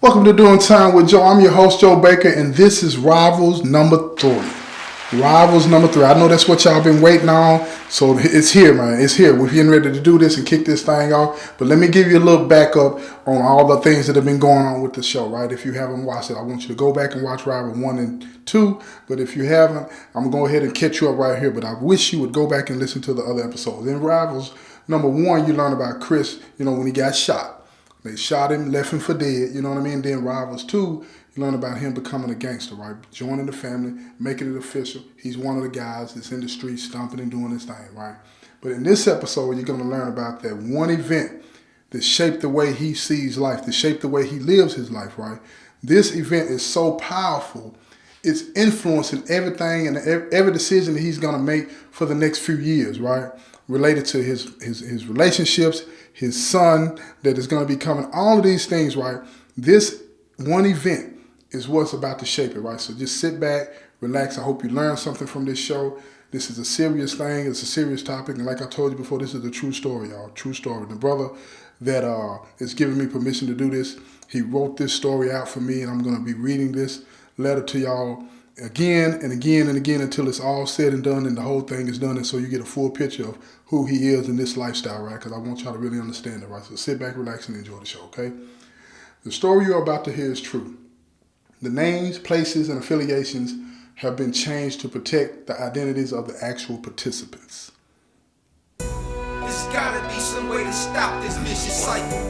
Welcome to Doing Time with Joe. I'm your host, Joe Baker, and this is Rivals number 3. Rivals number 3. I know that's what y'all been waiting on, so it's here, man. It's here. We're getting ready to do this and kick this thing off. But let me give you a little backup on all the things that have been going on with the show, right? If you haven't watched it, I want you to go back and watch Rival 1 and 2. But if you haven't, I'm going to go ahead and catch you up right here. But I wish you would go back and listen to the other episodes. In Rivals number 1, you learn about Chris, when he got shot. They shot him, left him for dead, you know what I mean? Then Rivals 2, you learn about him becoming a gangster, right? Joining the family, making it official. He's one of the guys that's in the streets stomping and doing his thing, right? But in this episode, you're going to learn about that one event that shaped the way he sees life, that shaped the way he lives his life, right? This event is so powerful, it's influencing everything and every decision that he's going to make for the next few years, right? Related to his relationships, his son that is going to be coming, all of these things, right? This one event is what's about to shape it, right? So just sit back, relax. I hope you learned something from this show. This is a serious thing. It's a serious topic. And like I told you before, this is a true story, y'all. True story. The brother that is giving me permission to do this, he wrote this story out for me, and I'm going to be reading this letter to y'all again and again and again until it's all said and done and the whole thing is done, and so you get a full picture of who he is in this lifestyle, right? Because I want y'all to really understand it, right? So sit back, relax, and enjoy the show, okay? The story you're about to hear is true. The names, places, and affiliations have been changed to protect the identities of the actual participants. There's gotta be some way to stop this vicious cycle.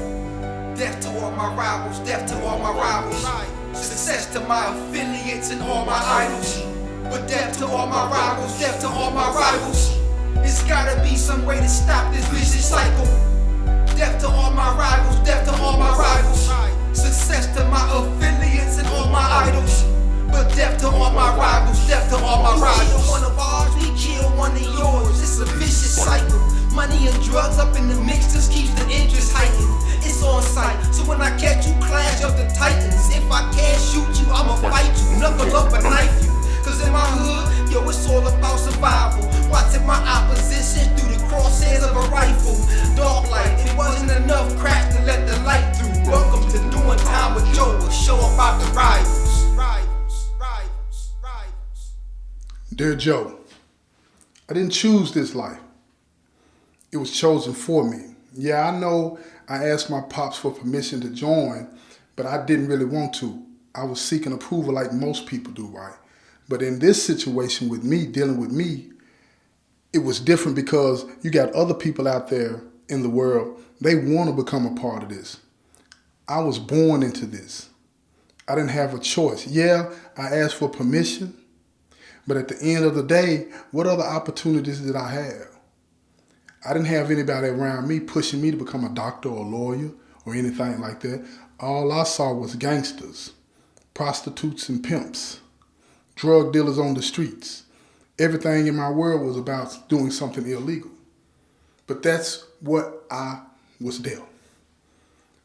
Death to all my rivals, death to all my rivals. Success to my affiliates and all my idols. But death to all my rivals, death to all my rivals. It's gotta be some way to stop this vicious cycle. Death to all my rivals, death to all my rivals. Success to my affiliates and all my idols. But death to all my rivals, death to all my rivals. One of ours, we kill one of yours. It's a vicious cycle. Money and drugs up in the mix just keeps the interest hiking. It's on sight, so when I catch you, clash of the titans. If I can't shoot you, I'ma fight you, knuckle up and knife you. Cause in my hood, yo, it's all about survival. Watching my opposition through the crosshairs of a rifle. Dog light, it wasn't enough cracks to let the light through. Welcome to Doing Time with Joe, a show about the rivals. Rivals. Dear Joe, I didn't choose this life. It was chosen for me. Yeah, I know I asked my pops for permission to join, but I didn't really want to. I was seeking approval like most people do, right? But in this situation with me, dealing with me, it was different because you got other people out there in the world, they want to become a part of this. I was born into this. I didn't have a choice. Yeah, I asked for permission, but at the end of the day, what other opportunities did I have? I didn't have anybody around me pushing me to become a doctor or a lawyer or anything like that. All I saw was gangsters, prostitutes and pimps, drug dealers on the streets. Everything in my world was about doing something illegal. But that's what I was dealt.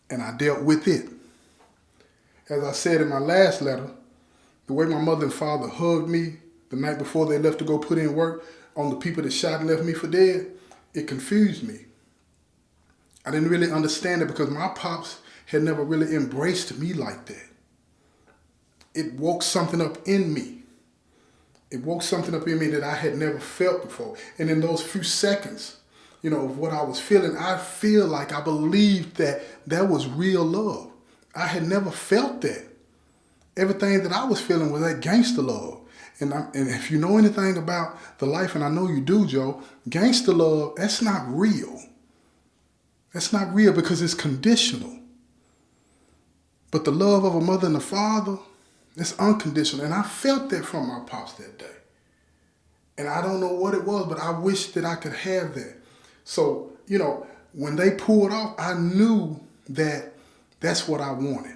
And I dealt with it. As I said in my last letter, the way my mother and father hugged me the night before they left to go put in work on the people that shot and left me for dead, it confused me. I didn't really understand it because my pops had never really embraced me like that. It woke something up in me. It woke something up in me that I had never felt before. And in those few seconds, of what I was feeling, I feel like I believed that that was real love. I had never felt that. Everything that I was feeling was that gangster love. And if you know anything about the life, and I know you do, Joe, gangster love, that's not real. That's not real because it's conditional. But the love of a mother and a father, it's unconditional. And I felt that from my pops that day. And I don't know what it was, but I wish that I could have that. So, when they pulled off, I knew that that's what I wanted.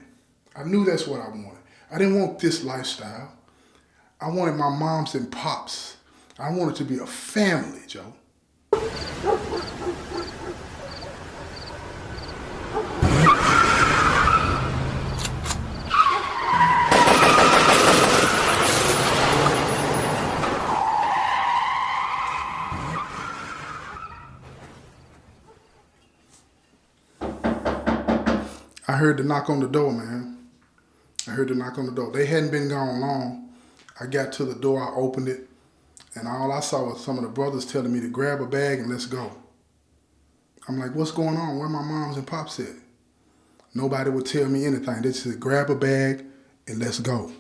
I knew that's what I wanted. I didn't want this lifestyle. I wanted my moms and pops. I wanted to be a family, Joe. I heard the knock on the door, man. I heard the knock on the door. They hadn't been gone long. I got to the door, I opened it, and all I saw was some of the brothers telling me to grab a bag and let's go. I'm like, what's going on? Where my moms and pops at? Nobody would tell me anything. They just said, grab a bag and let's go.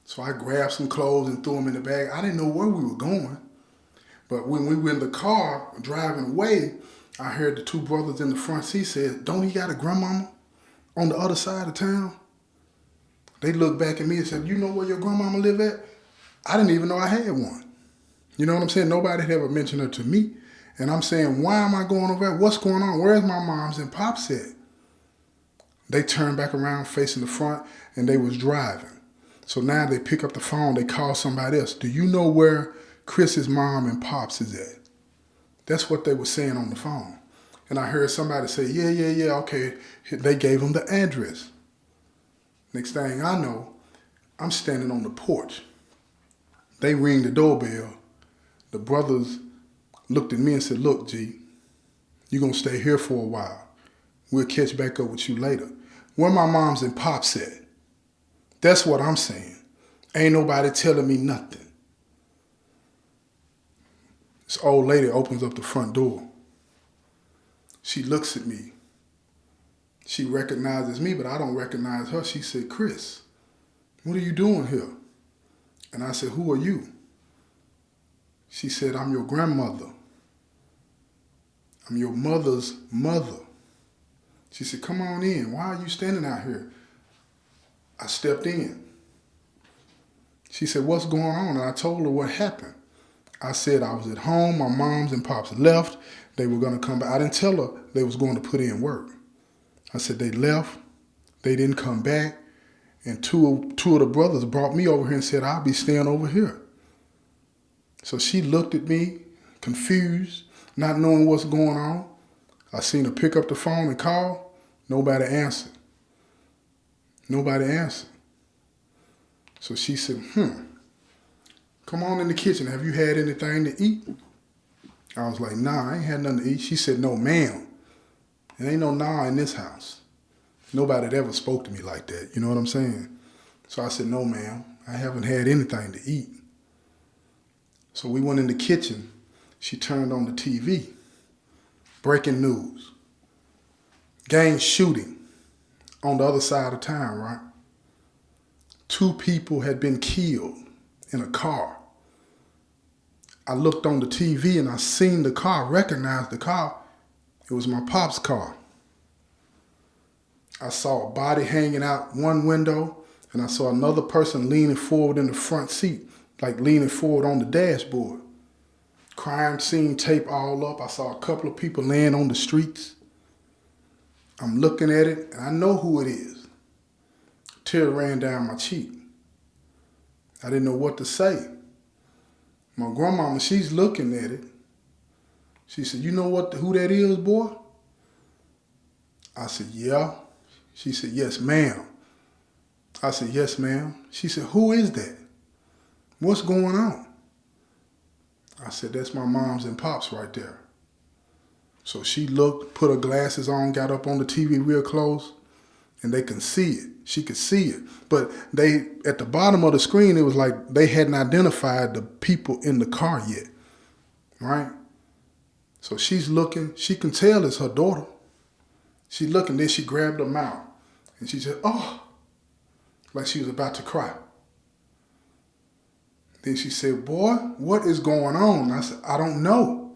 So I grabbed some clothes and threw them in the bag. I didn't know where we were going. But when we were in the car driving away, I heard the two brothers in the front seat said, don't he got a grandmama on the other side of town? They looked back at me and said, you know where your grandmama live at? I didn't even know I had one. You know what I'm saying? Nobody had ever mentioned her to me. And I'm saying, why am I going over there? What's going on? Where's my moms and pops at? They turned back around facing the front and they was driving. So now they pick up the phone, they call somebody else. Do you know where Chris's mom and pops is at? That's what they were saying on the phone. And I heard somebody say, yeah, okay. They gave them the address. Next thing I know, I'm standing on the porch. They ring the doorbell. The brothers looked at me and said, look, G, you're going to stay here for a while. We'll catch back up with you later. Where my moms and pops at? That's what I'm saying. Ain't nobody telling me nothing. This old lady opens up the front door. She looks at me. She recognizes me, but I don't recognize her. She said, Chris, what are you doing here? And I said, who are you? She said, I'm your grandmother. I'm your mother's mother. She said, come on in. Why are you standing out here? I stepped in. She said, what's going on? And I told her what happened. I said I was at home. My moms and pops left. They were going to come back. I didn't tell her they was going to put in work. I said they left. They didn't come back. And two of the brothers brought me over here and said, I'll be staying over here. So she looked at me, confused, not knowing what's going on. I seen her pick up the phone and call. Nobody answered. Nobody answered. So she said, come on in the kitchen. Have you had anything to eat? I was like, nah, I ain't had nothing to eat. She said, no, ma'am. There ain't no nah in this house. Nobody had ever spoke to me like that. You know what I'm saying? So I said, no, ma'am. I haven't had anything to eat. So we went in the kitchen. She turned on the TV. Breaking news. Gang shooting on the other side of town, right? 2 people had been killed in a car. I looked on the TV and I seen the car, recognized the car. It was my pop's car. I saw a body hanging out one window and I saw another person leaning forward in the front seat, like leaning forward on the dashboard. Crime scene tape all up. I saw a couple of people laying on the streets. I'm looking at it and I know who it is. A tear ran down my cheek. I didn't know what to say. My grandmama, she's looking at it. She said, you know who that is, boy? I said, yeah. She said, yes, ma'am. I said, yes, ma'am. She said, who is that? What's going on? I said, that's my moms and pops right there. So she looked, put her glasses on, got up on the TV real close, and they can see it. She could see it. But they, at the bottom of the screen, it was like they hadn't identified the people in the car yet, right? So she's looking. She can tell it's her daughter. She looking, then she grabbed her mouth, and she said, oh, like she was about to cry. Then she said, boy, what is going on? I said, I don't know.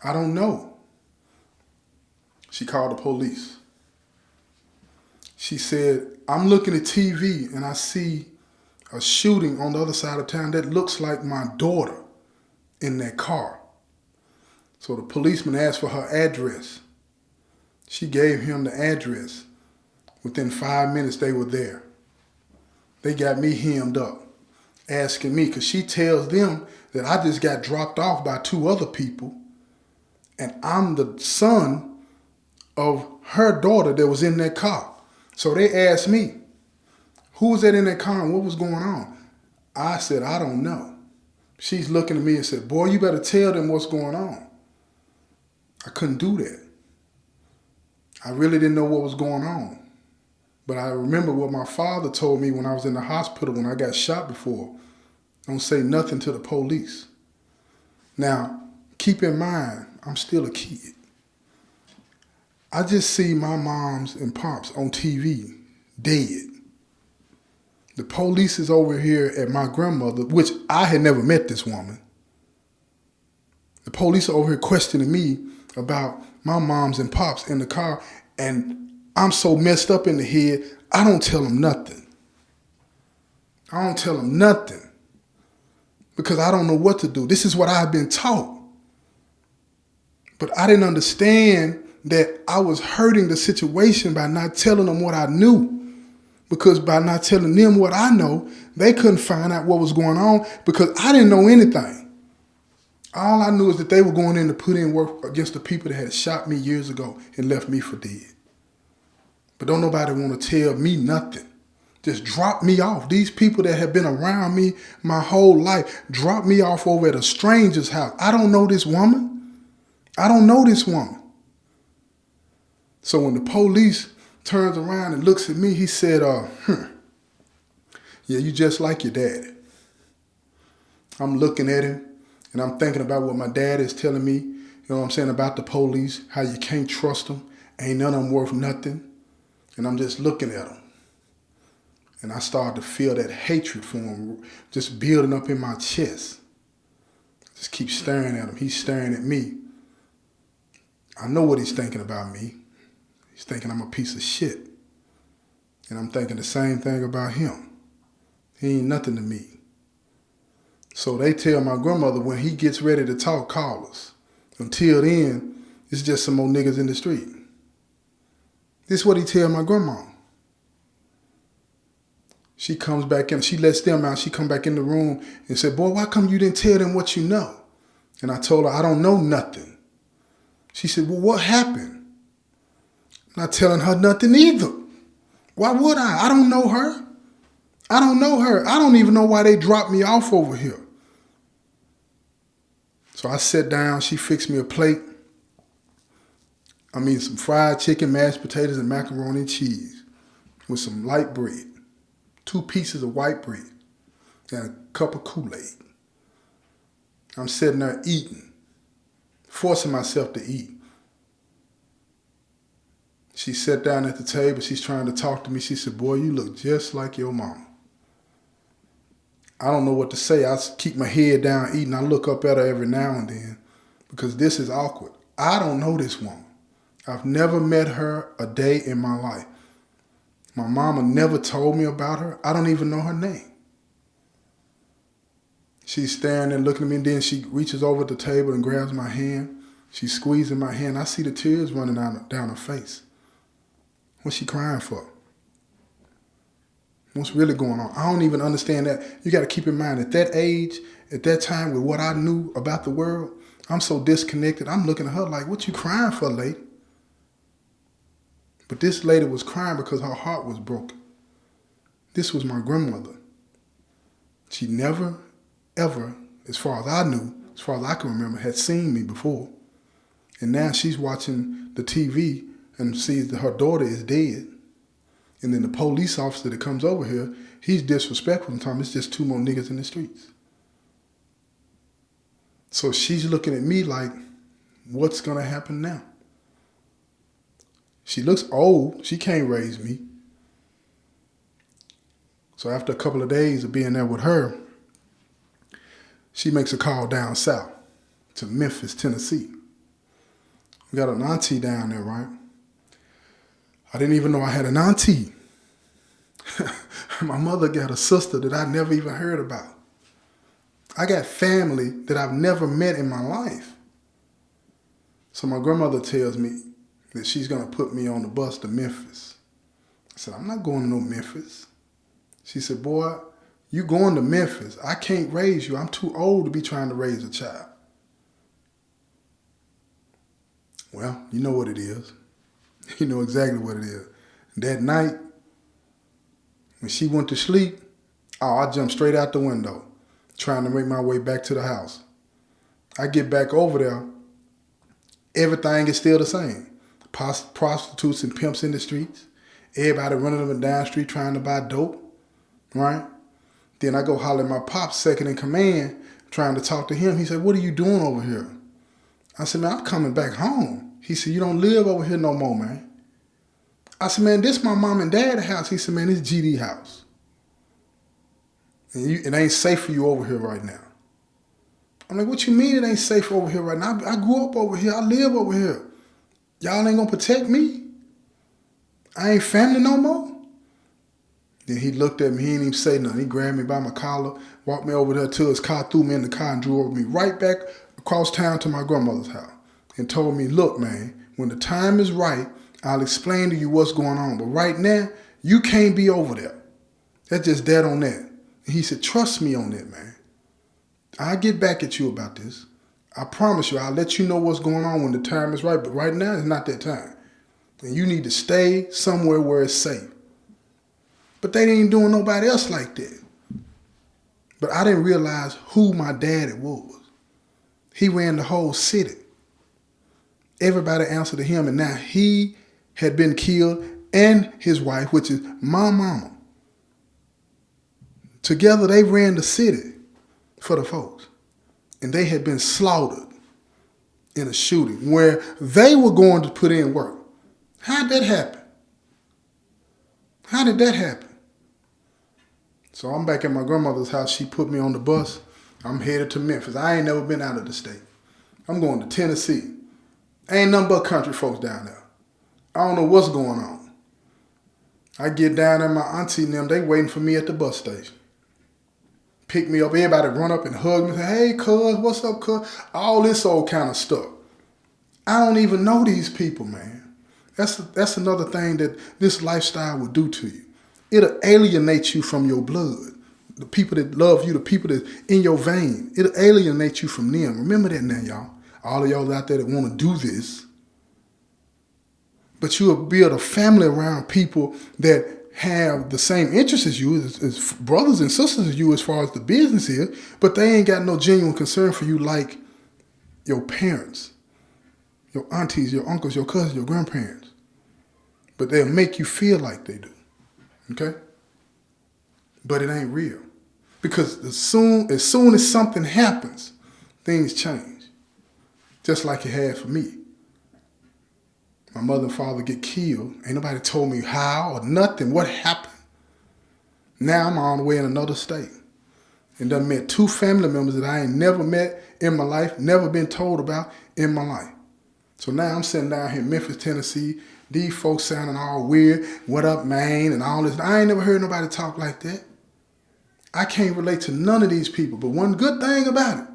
I don't know. She called the police. She said, I'm looking at TV and I see a shooting on the other side of town that looks like my daughter in that car. So the policeman asked for her address. She gave him the address. Within 5 minutes, they were there. They got me hemmed up, asking me, because she tells them that I just got dropped off by 2 other people, and I'm the son of her daughter that was in that car. So they asked me, who was that in that car and what was going on? I said, I don't know. She's looking at me and said, boy, you better tell them what's going on. I couldn't do that. I really didn't know what was going on. But I remember what my father told me when I was in the hospital when I got shot before. Don't say nothing to the police. Now, keep in mind, I'm still a kid. I just see my moms and pops on TV dead. The police is over here at my grandmother, which I had never met this woman. The police are over here questioning me about my moms and pops in the car, and I'm so messed up in the head, I don't tell them nothing. I don't tell them nothing because I don't know what to do. This is what I've been taught. But I didn't understand that I was hurting the situation by not telling them what I knew. Because by not telling them what I know, they couldn't find out what was going on because I didn't know anything. All I knew is that they were going in to put in work against the people that had shot me years ago and left me for dead. But don't nobody want to tell me nothing. Just drop me off. These people that have been around me my whole life, drop me off over at a stranger's house. I don't know this woman. I don't know this woman. So when the police turns around and looks at me, he said, yeah, you just like your daddy. I'm looking at him and I'm thinking about what my dad is telling me, you know what I'm saying, about the police, how you can't trust them, ain't none of them worth nothing. And I'm just looking at him. And I started to feel that hatred for him just building up in my chest. Just keep staring at him. He's staring at me. I know what he's thinking about me. He's thinking I'm a piece of shit. And I'm thinking the same thing about him. He ain't nothing to me. So they tell my grandmother when he gets ready to talk, call us. Until then, it's just some more niggas in the street. This is what he tell my grandma. She comes back in, she lets them out. She come back in the room and said, boy, why come you didn't tell them what you know? And I told her, I don't know nothing. She said, well, what happened? Not telling her nothing either. Why would I? I don't know her. I don't know her. I don't even know why they dropped me off over here. So I sat down. She fixed me a plate. Some fried chicken, mashed potatoes, and macaroni and cheese with some light bread. 2 pieces of white bread and a cup of Kool-Aid. I'm sitting there eating, forcing myself to eat. She sat down at the table. She's trying to talk to me. She said, boy, you look just like your mama. I don't know what to say. I keep my head down eating. I look up at her every now and then because this is awkward. I don't know this woman. I've never met her a day in my life. My mama never told me about her. I don't even know her name. She's staring there looking at me, and then she reaches over the table and grabs my hand. She's squeezing my hand. I see the tears running down her face. What's she crying for? What's really going on? I don't even understand that. You got to keep in mind, at that age, at that time, with what I knew about the world, I'm so disconnected. I'm looking at her like, what you crying for, lady? But this lady was crying because her heart was broken. This was my grandmother. She never, ever, as far as I knew, as far as I can remember, had seen me before. And now she's watching the TV and sees that her daughter is dead. And then the police officer that comes over here, he's disrespectful and telling me it's just 2 more niggas in the streets. So she's looking at me like, what's going to happen now? She looks old. She can't raise me. So after a couple of days of being there with her, she makes a call down south to Memphis, Tennessee. We got an auntie down there, right? I didn't even know I had an auntie. My mother got a sister that I never even heard about. I got family that I've never met in my life. So my grandmother tells me that she's going to put me on the bus to Memphis. I said, I'm not going to no Memphis. She said, boy, you going to Memphis. I can't raise you. I'm too old to be trying to raise a child. Well, you know what it is. You know exactly what it is. That night, when she went to sleep, I jumped straight out the window, trying to make my way back to the house. I get back over there, everything is still the same. Prostitutes and pimps in the streets. Everybody running up and down the street trying to buy dope, right? Then I go holler at my pops, second in command, trying to talk to him. He said, "What are you doing over here?" I said, "Man, I'm coming back home." He said, "You don't live over here no more, man." I said, "Man, this my mom and dad's house." He said, "Man, this GD house. And it ain't safe for you over here right now." I'm like, "What you mean it ain't safe over here right now? I grew up over here. I live over here. Y'all ain't gonna protect me? I ain't family no more?" Then he looked at me. He didn't even say nothing. He grabbed me by my collar, walked me over there to his car, threw me in the car, and drove me right back across town to my grandmother's house and told me, "Look, man, when the time is right, I'll explain to you what's going on. But right now, you can't be over there. That's just dead on that." And he said, "Trust me on that, man. I'll get back at you about this. I promise you, I'll let you know what's going on when the time is right. But right now, it's not that time. And you need to stay somewhere where it's safe." But they ain't doing nobody else like that. But I didn't realize who my daddy was. He ran the whole city. Everybody answered to him, and now he had been killed, and his wife, which is my mama. Together they ran the city for the folks. And they had been slaughtered in a shooting where they were going to put in work. How did that happen? How did that happen? So I'm back at my grandmother's house. She put me on the bus. I'm headed to Memphis. I ain't never been out of the state. I'm going to Tennessee. Ain't nothing but country folks down there. I don't know what's going on. I get down there, my auntie and them, they waiting for me at the bus station. Pick me up. Everybody run up and hug me and say, "Hey, cuz, what's up, cuz?" All this old kind of stuff. I don't even know these people, man. That's another thing that this lifestyle will do to you. It'll alienate you from your blood. The people that love you, the people that's in your vein, it'll alienate you from them. Remember that now, y'all. All of y'all out there that want to do this. But you'll build a family around people that have the same interests as you, as brothers and sisters as you as far as the business is, but they ain't got no genuine concern for you like your parents, your aunties, your uncles, your cousins, your grandparents. But they'll make you feel like they do. Okay? But it ain't real. Because as soon as something happens, things change. Just like it had for me. My mother and father get killed. Ain't nobody told me how or nothing. What happened? Now I'm on the way in another state. And done met two family members that I ain't never met in my life, never been told about in my life. So now I'm sitting down here in Memphis, Tennessee. These folks sounding all weird. "What up, man?" and all this. I ain't never heard nobody talk like that. I can't relate to none of these people. But one good thing about it,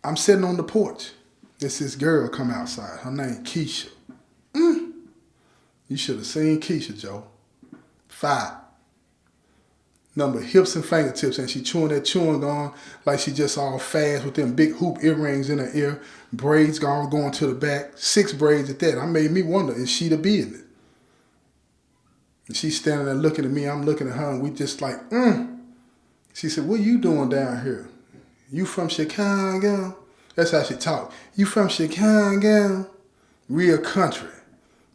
I'm sitting on the porch. This girl come outside. Her name Keisha. You should have seen Keisha, Joe. 5. Number of hips and fingertips, and she chewing that chewing gum like she just all fast with them big hoop earrings in her ear, braids going to the back, 6 braids at that. I made me wonder, is she the business? And she's standing there looking at me, I'm looking at her, and we just like, She said, "What you doing down here? You from Chicago?" That's how she talk. "You from Chicago?" Real country.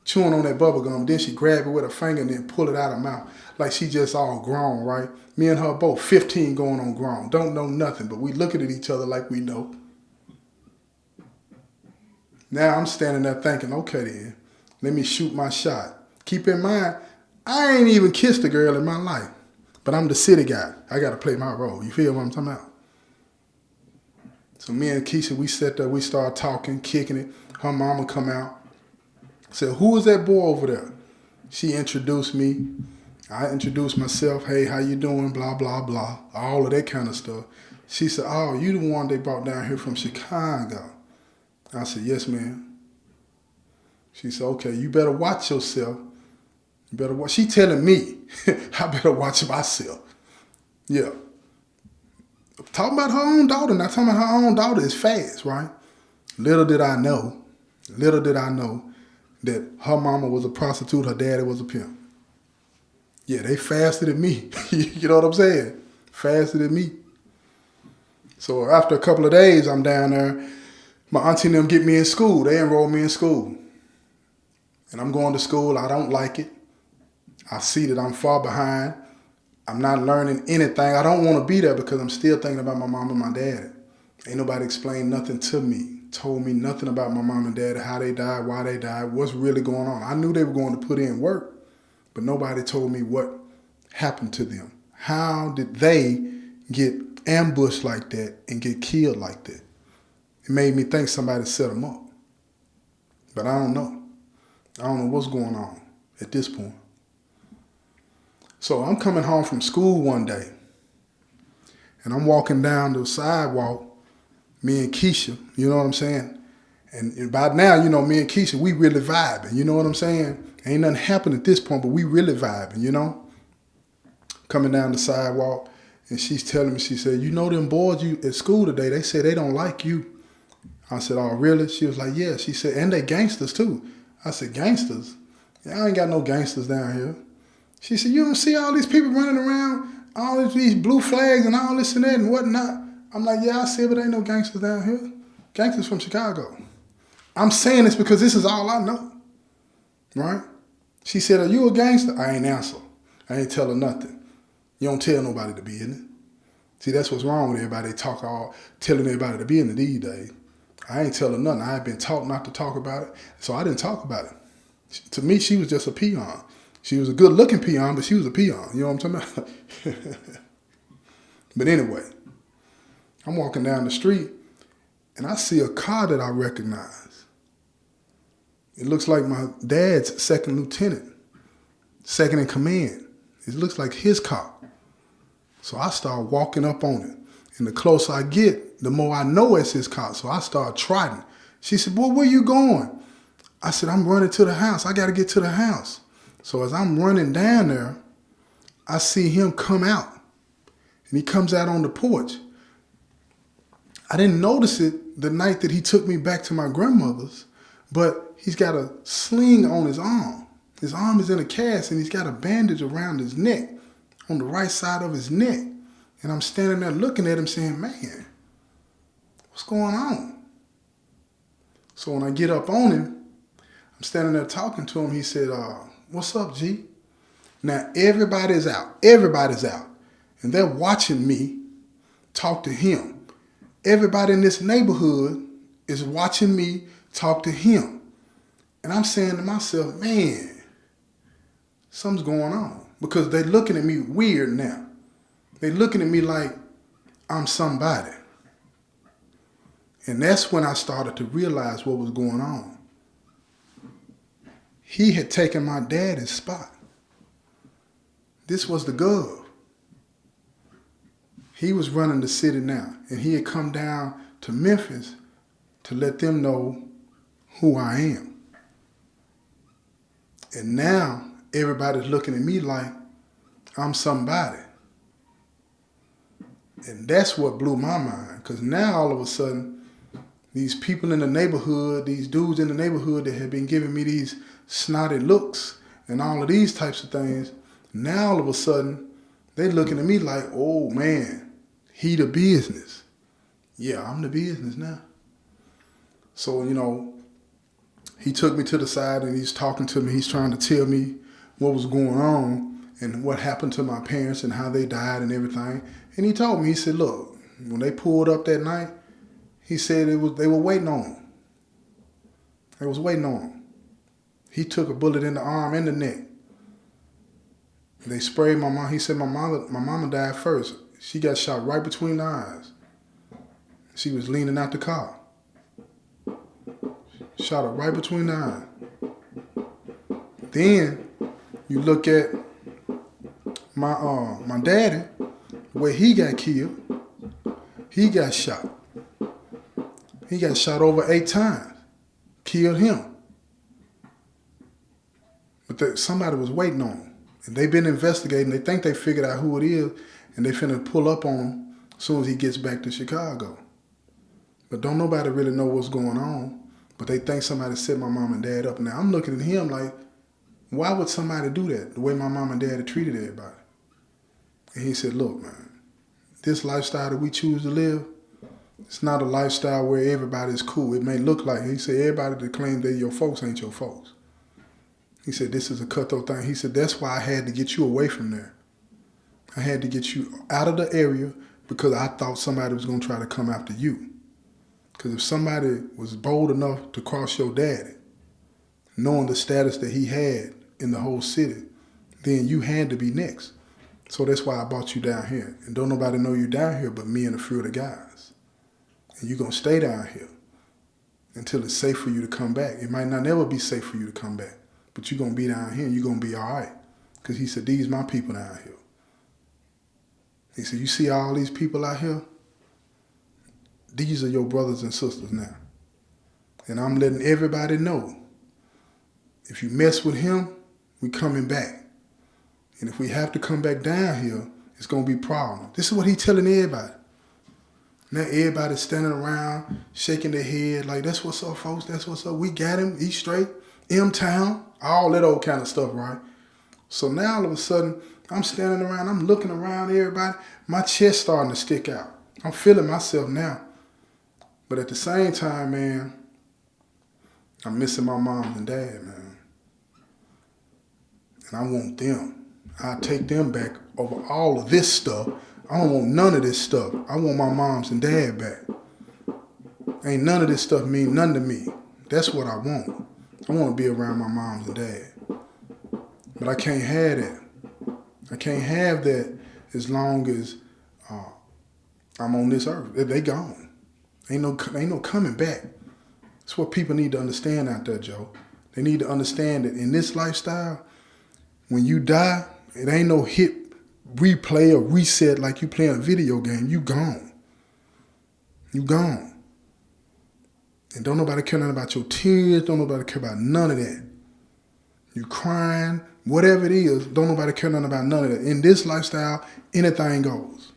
Chewing on that bubble gum. Then she grab it with her finger and then pull it out of her mouth. Like she just all grown, right? Me and her both 15 going on grown. Don't know nothing, but we looking at each other like we know. Now I'm standing there thinking, okay then, let me shoot my shot. Keep in mind, I ain't even kissed a girl in my life. But I'm the city guy. I got to play my role. You feel what I'm talking about? So me and Keisha, we sat there, we started talking, kicking it. Her mama come out. Said, "Who is that boy over there?" She introduced me. I introduced myself. "Hey, how you doing?" Blah, blah, blah. All of that kind of stuff. She said, "Oh, you the one they brought down here from Chicago." I said, "Yes, ma'am." She said, "Okay, you better watch yourself. You better watch." She telling me I better watch myself. Yeah. Talking about her own daughter. Now talking about her own daughter is fast, right? Little did I know that her mama was a prostitute, her daddy was a pimp. Yeah, they faster than me. You know what I'm saying? Faster than me. So after a couple of days, I'm down there. My auntie and them get me in school. They enroll me in school. And I'm going to school. I don't like it. I see that I'm far behind. I'm not learning anything. I don't want to be there because I'm still thinking about my mom and my dad. Ain't nobody explained nothing to me, told me nothing about my mom and dad, how they died, why they died, what's really going on. I knew they were going to put in work, but nobody told me what happened to them. How did they get ambushed like that and get killed like that? It made me think somebody set them up. But I don't know. I don't know what's going on at this point. So I'm coming home from school one day, and I'm walking down the sidewalk, me and Keisha, you know what I'm saying? And by now, you know, me and Keisha, we really vibing, you know what I'm saying? Ain't nothing happened at this point, but we really vibing, you know? Coming down the sidewalk, and she's telling me, she said, you know them boys you at school today, they said they don't like you. I said, oh, really? She was like, yeah. She said, and they gangsters too. I said, gangsters? Yeah, I ain't got no gangsters down here. She said, you don't see all these people running around, all these blue flags and all this and that and whatnot? I'm like, yeah, I see it, but ain't no gangsters down here. Gangsters from Chicago. I'm saying this because this is all I know, right? She said, are you a gangster? I ain't answer. I ain't tell her nothing. You don't tell nobody to be in it. See, that's what's wrong with everybody. They talk all, telling everybody to be in it these days. I ain't telling nothing. I had been taught not to talk about it, so I didn't talk about it. To me, she was just a peon. She was a good-looking peon, but she was a peon. You know what I'm talking about? But anyway, I'm walking down the street, and I see a car that I recognize. It looks like my dad's second lieutenant, second in command. It looks like his car. So I start walking up on it. And the closer I get, the more I know it's his car. So I start trotting. She said, boy, where you going? I said, I'm running to the house. I got to get to the house. So as I'm running down there, I see him come out. And he comes out on the porch. I didn't notice it the night that he took me back to my grandmother's, but he's got a sling on his arm. His arm is in a cast, and he's got a bandage around his neck, on the right side of his neck. And I'm standing there looking at him saying, man, what's going on? So when I get up on him, I'm standing there talking to him. He said, what's up, G? Now, everybody's out. Everybody's out. And they're watching me talk to him. Everybody in this neighborhood is watching me talk to him. And I'm saying to myself, man, something's going on. Because they're looking at me weird now. They're looking at me like I'm somebody. And that's when I started to realize what was going on. He had taken my daddy's spot. This was the Gov. He was running the city now. And he had come down to Memphis to let them know who I am. And now everybody's looking at me like I'm somebody. And that's what blew my mind. Because now all of a sudden, these people in the neighborhood, these dudes in the neighborhood that had been giving me these snotty looks and all of these types of things, now all of a sudden, they looking at me like, oh man, he the business. Yeah, I'm the business now. So, you know, he took me to the side and he's talking to me. He's trying to tell me what was going on and what happened to my parents and how they died and everything. And he told me, he said, look, when they pulled up that night, he said they were waiting on him. They was waiting on him. He took a bullet in the arm and the neck. They sprayed my mom. He said my mama died first. She got shot right between the eyes. She was leaning out the car. Shot her right between the eyes. Then you look at my daddy, where he got killed. He got shot. He got shot over 8 times. Killed him. But somebody was waiting on him. And they've been investigating. They think they figured out who it is, and they finna pull up on him as soon as he gets back to Chicago. But don't nobody really know what's going on. But they think somebody set my mom and dad up. Now I'm looking at him like, why would somebody do that? The way my mom and dad had treated everybody. And he said, look, man, this lifestyle that we choose to live, it's not a lifestyle where everybody's cool. It may look like, he said, everybody that claims they're your folks ain't your folks. He said, this is a cutthroat thing. He said, that's why I had to get you away from there. I had to get you out of the area because I thought somebody was going to try to come after you. Because if somebody was bold enough to cross your daddy, knowing the status that he had in the whole city, then you had to be next. So that's why I brought you down here. And don't nobody know you down here but me and a few of the guys. And you're going to stay down here until it's safe for you to come back. It might not never be safe for you to come back, but you're going to be down here and you're going to be all right. Because he said, these my people down here. He said, you see all these people out here? These are your brothers and sisters now. And I'm letting everybody know, if you mess with him, we coming back. And if we have to come back down here, it's going to be a problem. This is what he's telling everybody. Now everybody's standing around, shaking their head like, that's what's up, folks, that's what's up. We got him, he's straight, M-Town, all that old kind of stuff, right? So now all of a sudden, I'm standing around, I'm looking around everybody, my chest starting to stick out. I'm feeling myself now. But at the same time, man, I'm missing my mom and dad, man. And I want them. I'll take them back over all of this stuff. I don't want none of this stuff. I want my moms and dad back. Ain't none of this stuff mean nothing to me. That's what I want. I want to be around my moms and dad. But I can't have that. I can't have that as long as I'm on this earth. They gone. Ain't no coming back. That's what people need to understand out there, Joe. They need to understand that in this lifestyle, when you die, it ain't no hit replay or reset like you playing a video game. You gone. You gone. And don't nobody care nothing about your tears. Don't nobody care about none of that. You crying, whatever it is, don't nobody care nothing about none of that. In this lifestyle, anything goes.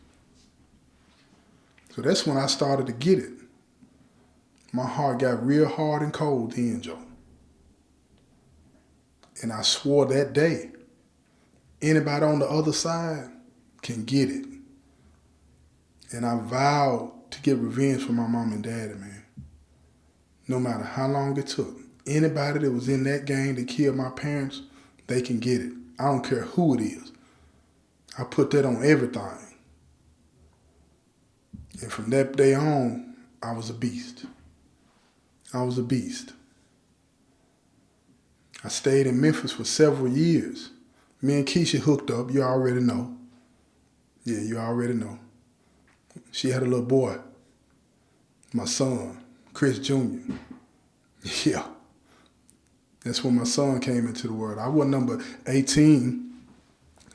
So that's when I started to get it. My heart got real hard and cold then, Joe. And I swore that day, anybody on the other side can get it. And I vowed to get revenge for my mom and daddy, man. No matter how long it took. Anybody that was in that gang that killed my parents, they can get it. I don't care who it is. I put that on everything. And from that day on, I was a beast. I was a beast. I stayed in Memphis for several years. Me and Keisha hooked up, you already know. Yeah, you already know. She had a little boy, my son, Chris Jr. Yeah. That's when my son came into the world. I was number 18.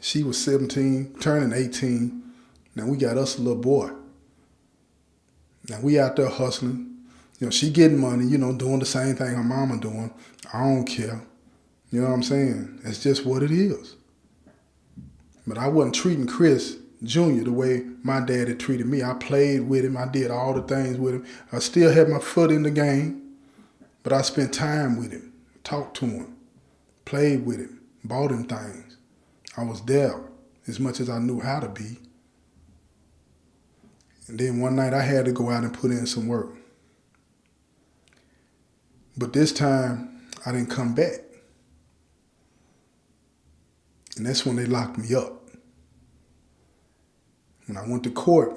She was 17, turning 18. Now we got us a little boy. Now we out there hustling. You know, she getting money, you know, doing the same thing her mama doing. I don't care. You know what I'm saying? That's just what it is. But I wasn't treating Chris Jr. the way my dad had treated me. I played with him. I did all the things with him. I still had my foot in the game, but I spent time with him, talked to him, played with him, bought him things. I was there as much as I knew how to be. And then one night I had to go out and put in some work. But this time I didn't come back. And that's when they locked me up. When I went to court,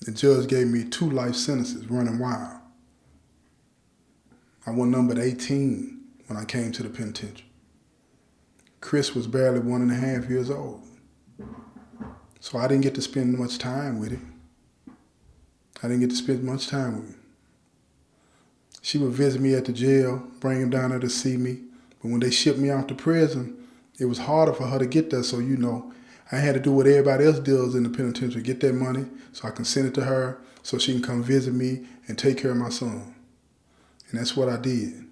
the judge gave me 2 life sentences, running wild. I was numbered 18 when I came to the penitentiary. Chris was barely 1.5 years old. So I didn't get to spend much time with him. I didn't get to spend much time with him. She would visit me at the jail, bring him down there to see me. But when they shipped me off to prison, it was harder for her to get there. So, you know, I had to do what everybody else does in the penitentiary, get that money so I can send it to her so she can come visit me and take care of my son. And that's what I did.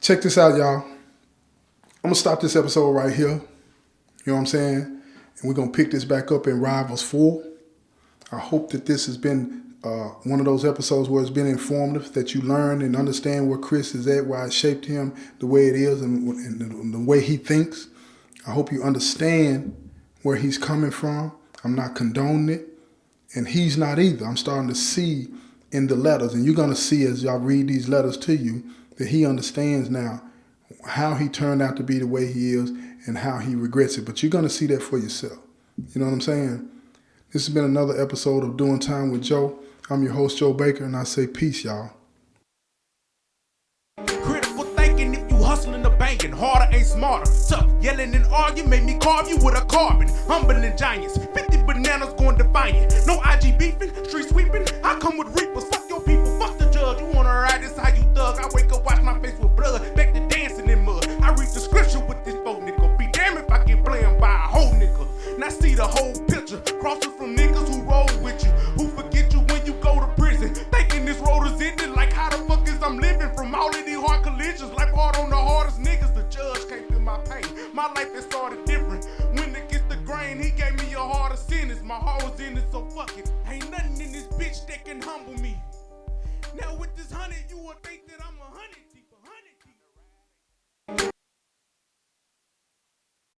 Check this out, y'all. I'm going to stop this episode right here. You know what I'm saying? And we're going to pick this back up in Rivals 4. I hope that this has been one of those episodes where it's been informative, that you learn and understand where Chris is at, why it shaped him the way it is and the way he thinks. I hope you understand where he's coming from. I'm not condoning it, and he's not either. I'm starting to see in the letters, and you're going to see as y'all read these letters to you, that he understands now how he turned out to be the way he is and how he regrets it. But you're going to see that for yourself. You know what I'm saying? This has been another episode of Doing Time with Joe. I'm your host, Joe Baker, and I say peace, y'all. Critical thinking if you hustling or banking. Harder ain't smarter. Tough yelling and arguing made me carve you with a carbon. Humbling giants. 50 bananas going defiant. No IG beefing, street sweeping. I come with reapers. Fuck your people, fuck the judge. You wanna ride this how you thug. I wake up, wash my face with blood. Back to dancing in mud. I read the scripture with this folk nigga. Be damn if I get blamed by a whole nigga. Now see the whole picture. Crosses from niggas who roll with you. Who forget you when you go to prison. Thinking this road is ending. Like how the fuck is I'm living from all of these hard collisions. Life hard on the hardest niggas. The judge can't feel my pain. My life has started different. When it gets the grain, he gave me a harder sentence. My heart was in it, so fuck it. Ain't nothing in this bitch that can humble me. Now with this 100, you would think that I'm 100.